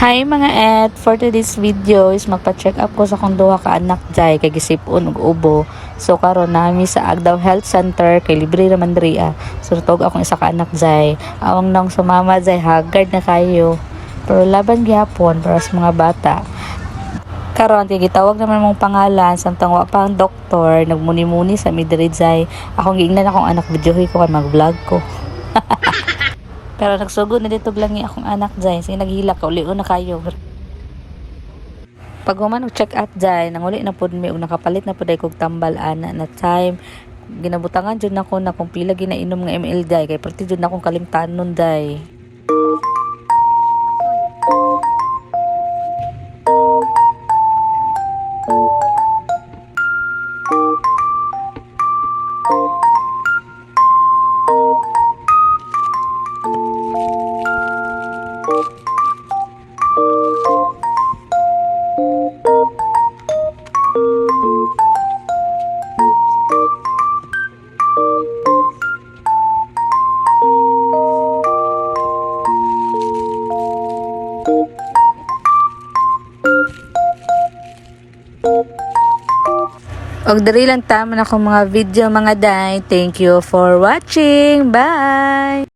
Hi mga et, for today's video is magpa-check up ko sa kong duha ka anak jay kay gisipon ug ubo. So karon nami sa Agdao Health Center kay libre ra man diri. So tawag akong isa ka anak jay. Awang nang sumama jay haggard na kayo. Pero laban gyapon para sa mga bata. Karon kay gitawag naman mong pangalan samtang wa pa ang doktor nagmuni-muni sa midiri jay. Akong giingnan akong anak videohi ko kay mag-vlog ko. Pero nagsugod na dito lang akong anak dyan. Sige naghila ka, ulion na kayo. Pag human check out dyan, nanguli na po may nakapalit na po dahil kong tambal ana na time. Ginabutangan dyan ako na kung pila ginainom nga ml dyan. Kaya pati dyan akong kalimtaan nun dyan. Og diri lang tama na akong mga video mga day. Thank you for watching. Bye!